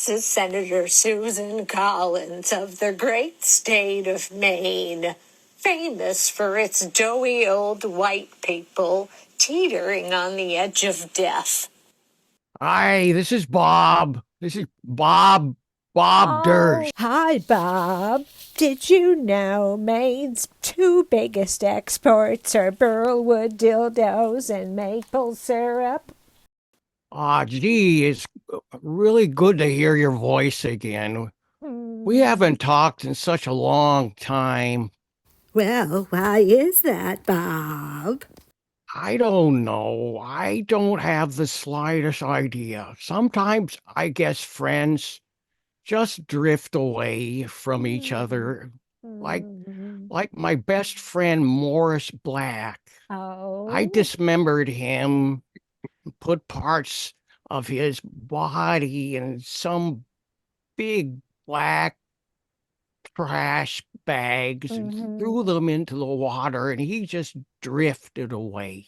This is Senator Susan Collins of the great state of Maine, famous for its doughy old white people teetering on the edge of death. Hi, this is Bob. This is Bob Oh, Durst. hi, Bob. Did you know Maine's two biggest exports are burlwood dildos and maple syrup? Gee, it's really good to hear your voice again. We Hmm. haven't talked in such a long time. Well, why is that, Bob? I don't know. I don't have the slightest idea. Sometimes I guess friends just drift away from each Hmm. other, like Hmm. like my best friend Morris Black. I Oh. dismembered him, put parts of his body in some big black trash bags and Mm-hmm. threw them into the water, and he just drifted away.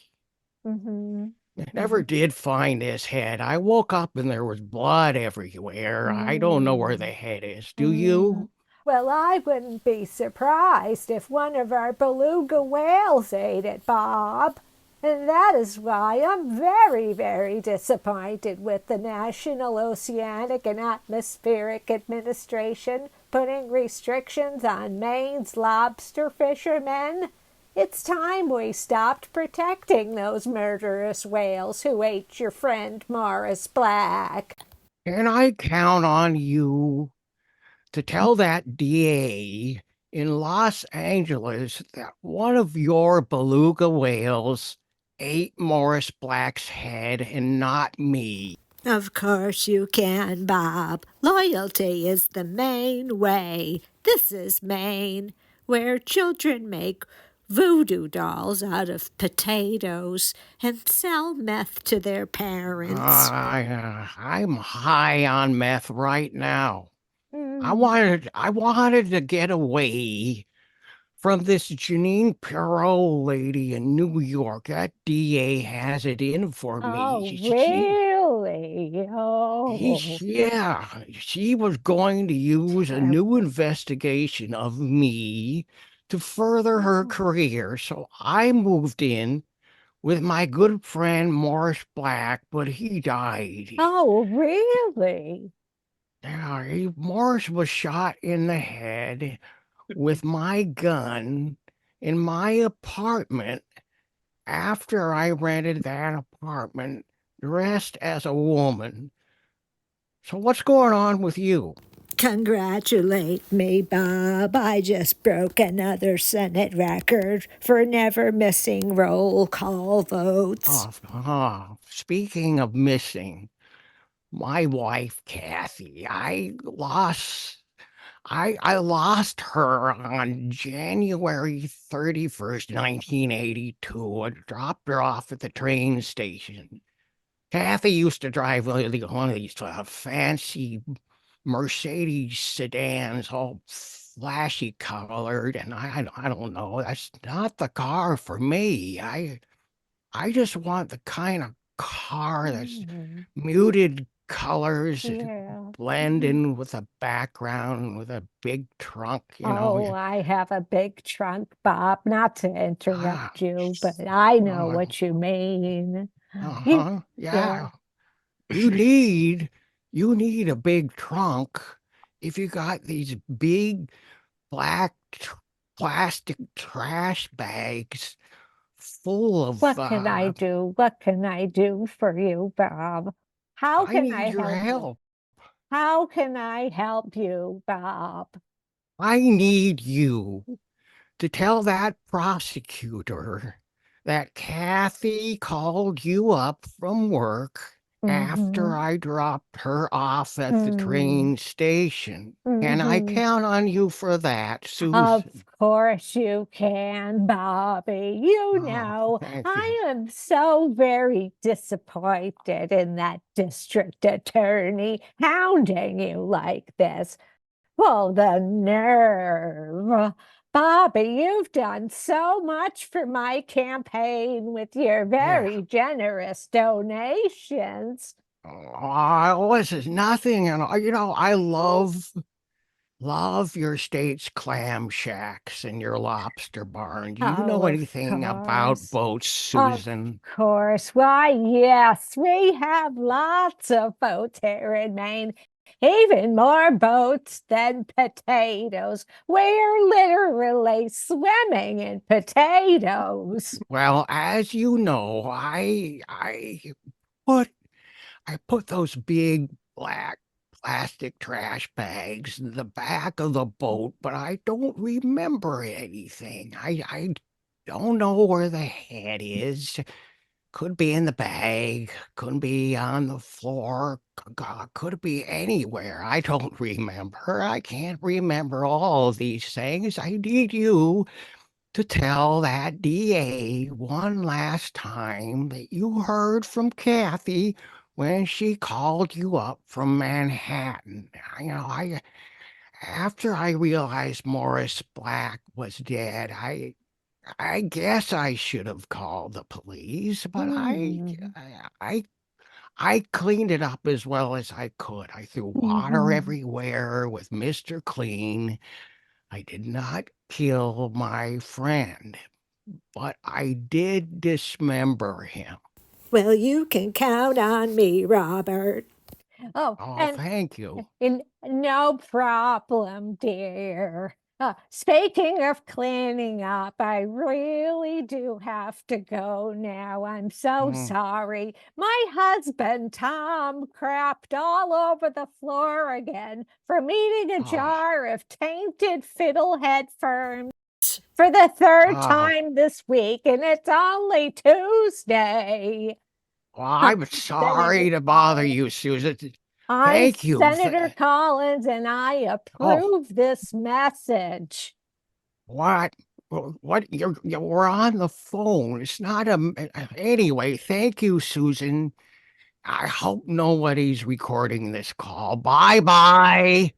Mm-hmm. I never did find his head. I woke up and there was blood everywhere. I don't know where the Mm-hmm. head is. Do Mm. you? Well, I wouldn't be surprised if one of our beluga whales ate it, Bob. And that is why I'm very, very disappointed with the National Oceanic and Atmospheric Administration putting restrictions on Maine's lobster fishermen. It's time we stopped protecting those murderous whales who ate your friend Morris Black. Can I count on you to tell that DA in Los Angeles that one of your beluga whales ate Morris Black's head and not me? Of course you can, Bob. Loyalty is the main way. This is Maine, where children make voodoo dolls out of potatoes and sell meth to their parents. I'm high on meth right now. I Mm. wanted I wanted to get away from this Janine Perot lady in New York. That DA has it in for me. Oh, really? Oh. She was going to use a new Terrible. investigation of me to further her Oh. career. So I moved in with my good friend Morris Black, but he died. Oh, really? Morris was shot in the head with my gun in my apartment after I rented that apartment dressed as a woman. So what's going on with you? Congratulate me, Bob. I just broke another Senate record for never missing roll call votes. Speaking of missing, my wife Kathy, I lost her on January 31st, 1982. I dropped her off at the train station. Kathy used to drive one of these fancy Mercedes sedans, all flashy colored, and I don't know. That's not the car for me. I just want the kind of car that's Mhm. muted colors that Yeah. blend Mhm. in with a background with a big trunk, you know. Oh, I have a big trunk, Bob. Not to Ah, interrupt you, but I know uh, what you mean. You, uh-huh. yeah. Yeah. You need you need a big trunk if you got these big black plastic trash bags full of What can I do? What can I do for you, Bob? How I can need I your help you? help. How can I help you, Bob? I need you to tell that prosecutor that Kathy called you up from work after Mm-hmm. I dropped her off at the Mm. train station. Can I Mm-hmm. count on you for that, Of Susan? course you can, Bobby. You Oh, know, thank you. I am so very disappointed in that district attorney hounding you like this. Oh, the nerve. Bobby, you've done so much for my campaign with your Yeah. very generous donations. Oh, this is nothing. And I love your state's clam shacks and your lobster barn. Do you Oh, know of anything about course. boats, Of Susan? course. Why, yes, we have lots of boats here in Maine. Even more boats than potatoes. We're literally swimming in potatoes. Well, as you know, put I put those big black plastic trash bags in the back of the boat, but I don't remember anything. I don't know where the head is. Could be in the bag, could be on the floor, could be anywhere. I don't remember. I can't remember all these things. I need you to tell that DA one last time that you heard from Kathy when she called you up from Manhattan. After I realized Morris Black was dead, I guess I should have called the police, but Mhm. I I cleaned it up as well as I could. I threw water Mhm. everywhere with Mr. Clean. I did not kill my friend, but I did dismember him. Well, you can count on me, Robert. Oh, Oh, and thank you. no problem, dear. Speaking of cleaning up, I really do have to go now. I'm so Mm, sorry. My husband, Tom, crapped all over the floor again from eating a oh, jar of tainted fiddlehead ferns for the third oh. time this week, and it's only Tuesday. Well, Huh, I'm Senator sorry to bother Collins. you, Susan. I'm Thank you. Senator Collins, and I Oh, approve this message. what? What? We're on the phone. It's not Anyway, thank you, Susan. I hope nobody's recording this call. Bye bye.